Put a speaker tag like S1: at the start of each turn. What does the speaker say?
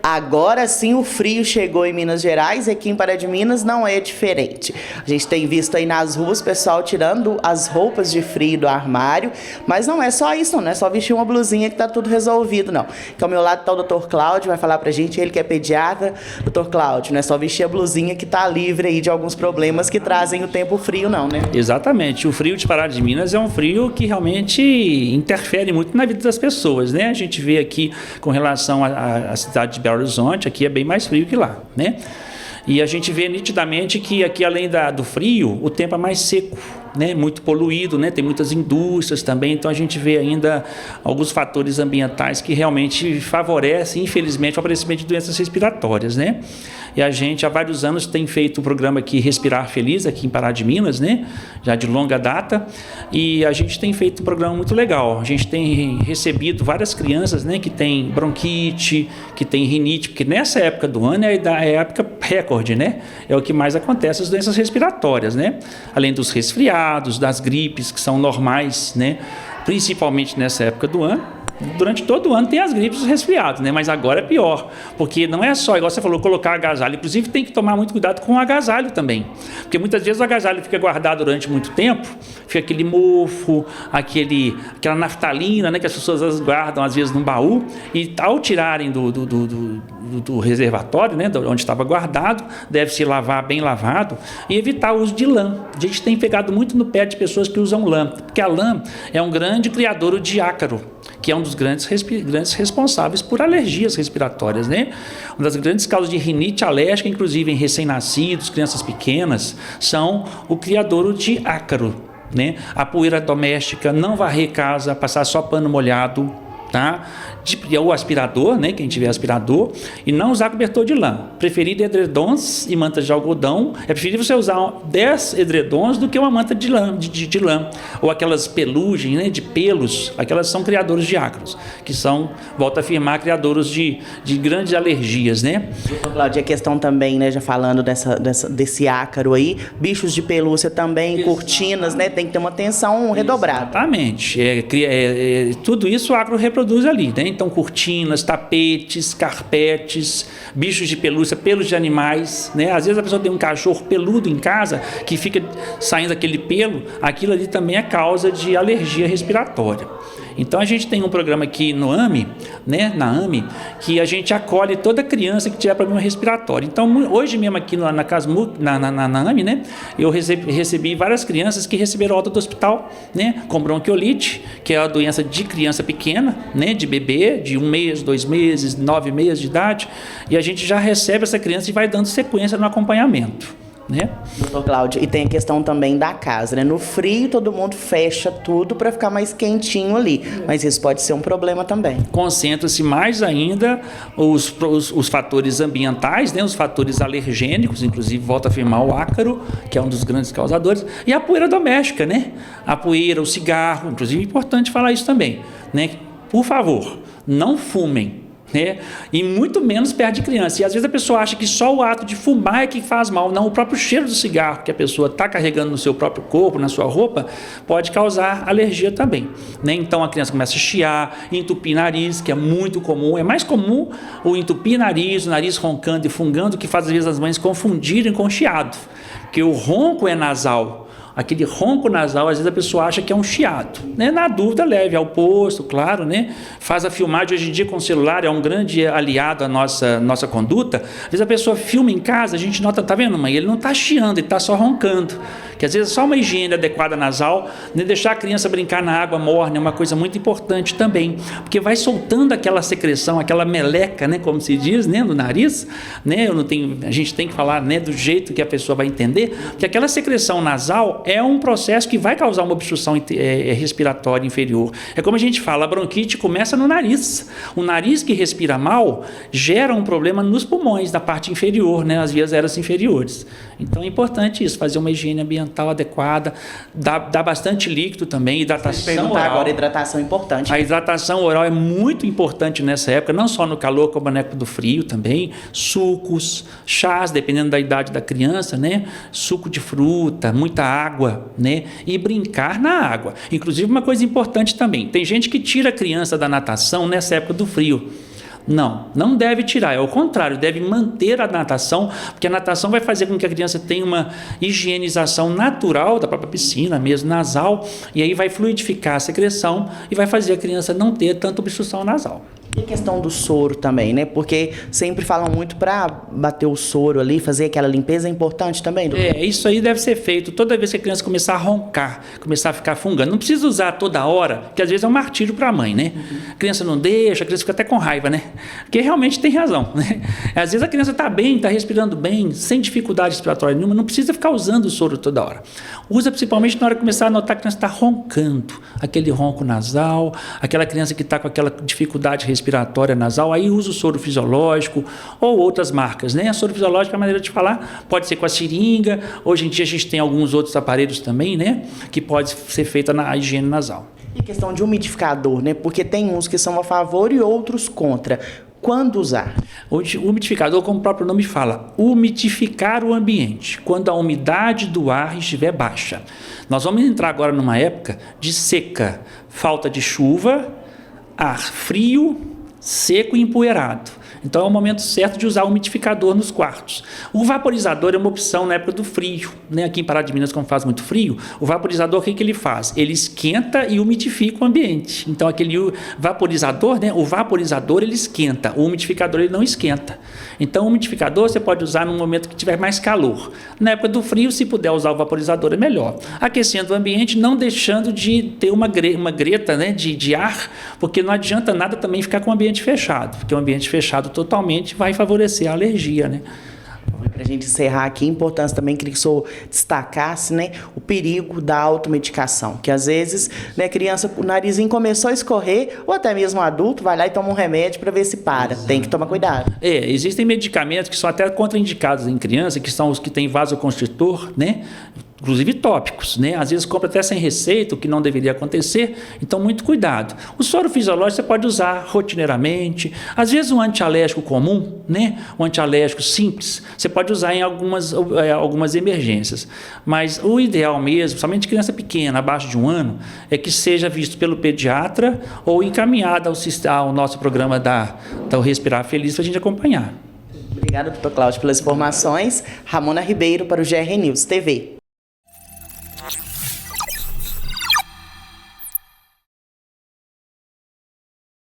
S1: Agora sim o frio chegou em Minas Gerais e aqui em Pará de Minas não é diferente. A gente tem visto aí nas ruas o pessoal tirando as roupas de frio do armário, mas não é só isso, não é só vestir uma blusinha que tá tudo resolvido, não. Que ao meu lado tá o Dr. Cláudio, vai falar pra gente, ele que é pediatra. Dr. Cláudio, não é só vestir a blusinha que tá livre aí de alguns problemas que trazem o tempo frio, não, né?
S2: Exatamente. O frio de Pará de Minas é um frio que realmente interfere muito na vida das pessoas, né? A gente vê aqui com relação à cidade de Belo Horizonte, aqui é bem mais frio que lá, né? E a gente vê nitidamente que aqui, além do frio, o tempo é mais seco, né? Muito poluído, né? Tem muitas indústrias também, então a gente vê ainda alguns fatores ambientais que realmente favorecem, infelizmente, o aparecimento de doenças respiratórias, né? E a gente, há vários anos, tem feito o programa aqui Respirar Feliz, aqui em Pará de Minas, né? Já de longa data, e a gente tem feito um programa muito legal. A gente tem recebido várias crianças, né? Que tem bronquite, que tem rinite, porque nessa época do ano é a época recorde, né? É o que mais acontece, as doenças respiratórias, né? Além dos resfriados, das gripes, que são normais, né? Principalmente nessa época do ano. Durante todo o ano tem as gripes e os resfriados, né? Mas agora é pior, porque não é só, igual você falou, colocar agasalho. Inclusive tem que tomar muito cuidado com o agasalho também, porque muitas vezes o agasalho fica guardado durante muito tempo, fica aquele mofo, aquela naftalina, né? Que as pessoas às vezes guardam, às vezes, num baú, e ao tirarem do reservatório, né? Onde estava guardado, deve-se lavar bem lavado e evitar o uso de lã. A gente tem pegado muito no pé de pessoas que usam lã, porque a lã é um grande criador de ácaro, que é um dos grandes responsáveis por alergias respiratórias, né? Uma das grandes causas de rinite alérgica, inclusive em recém-nascidos, crianças pequenas, são o criadouro de ácaro, né? A poeira doméstica, não varrer casa, passar só pano molhado, tá? O aspirador, né? Quem tiver aspirador, e não usar cobertor de lã. Preferir edredons e mantas de algodão. É preferível você usar 10 edredons do que uma manta de lã. Ou aquelas pelugens, né? De pelos, aquelas são criadores de ácaros, que são, volto a afirmar, criadores de grandes alergias, né?
S1: Cláudia, a questão também, né? Já falando desse ácaro aí, bichos de pelúcia também, cortinas, né? Tem que ter uma atenção redobrada.
S2: Exatamente. Tudo isso o ácaro reproduz ali, né? Então, cortinas, tapetes, carpetes, bichos de pelúcia, pelos de animais, né? Às vezes a pessoa tem um cachorro peludo em casa que fica saindo aquele pelo, aquilo ali também é causa de alergia respiratória. Então a gente tem um programa aqui no AME, né, na AME, que a gente acolhe toda criança que tiver problema respiratório. Então hoje mesmo aqui na AME, né, eu recebi várias crianças que receberam alta do hospital, né, com bronquiolite, que é a doença de criança pequena, né, de bebê, de 1 mês, 2 meses, 9 meses de idade, e a gente já recebe essa criança e vai dando sequência no acompanhamento, né?
S1: Doutor Cláudio, e tem a questão também da casa, né? No frio todo mundo fecha tudo para ficar mais quentinho ali, mas isso pode ser um problema também.
S2: Concentra-se mais ainda os fatores ambientais, né? Os fatores alergênicos, inclusive volto a afirmar o ácaro, que é um dos grandes causadores, e a poeira doméstica, né? A poeira, o cigarro, inclusive é importante falar isso também, né? Por favor, não fumem, né? E muito menos perto de criança. E às vezes a pessoa acha que só o ato de fumar é que faz mal. Não, o próprio cheiro do cigarro que a pessoa está carregando no seu próprio corpo, na sua roupa, pode causar alergia também, né? Então a criança começa a chiar, entupir nariz, que é muito comum. É mais comum o entupir nariz, o nariz roncando e fungando, que faz às vezes as mães confundirem com chiado, porque o ronco é nasal. Aquele ronco nasal, às vezes a pessoa acha que é um chiado, né? Na dúvida, leve ao posto, claro, né? Faz a filmagem hoje em dia com o celular, é um grande aliado à nossa conduta. Às vezes a pessoa filma em casa, a gente nota, tá vendo, mãe? Ele não está chiando, ele está só roncando. Que às vezes só uma higiene adequada nasal, né? Deixar a criança brincar na água morna é uma coisa muito importante também, porque vai soltando aquela secreção, aquela meleca, né? Como se diz, né? No nariz, né? A gente tem que falar, né? Do jeito que a pessoa vai entender, que aquela secreção nasal é um processo que vai causar uma obstrução respiratória inferior. É como a gente fala, a bronquite começa no nariz. O nariz que respira mal gera um problema nos pulmões, da parte inferior, né, as vias aéreas inferiores. Então é importante isso, fazer uma higiene ambiental adequada, dar bastante líquido também, hidratação oral.
S1: Agora, hidratação é importante.
S2: A hidratação oral é muito importante nessa época, não só no calor, como na época do frio também. Sucos, chás, dependendo da idade da criança, né? Suco de fruta, muita água, né? E brincar na água. Inclusive, uma coisa importante também, tem gente que tira a criança da natação nessa época do frio. Não deve tirar, é o contrário, deve manter a natação, porque a natação vai fazer com que a criança tenha uma higienização natural da própria piscina, mesmo nasal, e aí vai fluidificar a secreção e vai fazer a criança não ter tanta obstrução nasal.
S1: E a questão do soro também, né? Porque sempre falam muito para bater o soro ali, fazer aquela limpeza, é importante também, doutor?
S2: Isso aí deve ser feito toda vez que a criança começar a roncar, começar a ficar fungando. Não precisa usar toda hora, que às vezes é um martírio para a mãe, né? A criança não deixa, a criança fica até com raiva, né? Porque realmente tem razão, né? Às vezes a criança está bem, está respirando bem, sem dificuldade respiratória nenhuma, não precisa ficar usando o soro toda hora. Usa principalmente na hora que começar a notar que a criança está roncando, aquele ronco nasal, aquela criança que está com aquela dificuldade respiratória nasal, aí usa o soro fisiológico ou outras marcas, né? A soro fisiológico, a maneira de falar, pode ser com a seringa, hoje em dia a gente tem alguns outros aparelhos também, né? Que pode ser feita na higiene nasal.
S1: E questão de umidificador, né? Porque tem uns que são a favor e outros contra. Quando usar?
S2: O umidificador, como o próprio nome fala, umidificar o ambiente, quando a umidade do ar estiver baixa. Nós vamos entrar agora numa época de seca, falta de chuva, ar frio, seco e empoeirado. Então é o momento certo de usar o umidificador nos quartos. O vaporizador é uma opção na época do frio, né? Aqui em Pará de Minas, como faz muito frio, o vaporizador, o que ele faz? Ele esquenta e umidifica o ambiente. Então aquele vaporizador, né? O vaporizador ele esquenta, o umidificador ele não esquenta. Então o umidificador você pode usar no momento que tiver mais calor. Na época do frio, se puder usar o vaporizador é melhor. Aquecendo o ambiente, não deixando de ter uma greta, né? de ar, porque não adianta nada também ficar com o ambiente fechado, porque o ambiente fechado totalmente vai favorecer a alergia, né?
S1: Para a gente encerrar aqui, a importância também que o senhor destacasse, né, o perigo da automedicação, que às vezes, né, criança, o narizinho começou a escorrer, ou até mesmo adulto, vai lá e toma um remédio para ver se para. Exato. Tem que tomar cuidado.
S2: Existem medicamentos que são até contraindicados em criança, que são os que têm vasoconstritor, né? Inclusive tópicos, né? Às vezes compra até sem receita, o que não deveria acontecer, então muito cuidado. O soro fisiológico você pode usar rotineiramente, às vezes um antialérgico comum, né? Um antialérgico simples, você pode usar em algumas emergências, mas o ideal mesmo, somente criança pequena, abaixo de 1 ano, é que seja visto pelo pediatra ou encaminhado ao nosso programa da Respirar Feliz para a gente acompanhar.
S1: Obrigada, doutor Cláudio, pelas informações. Ramona Ribeiro para o GR News TV.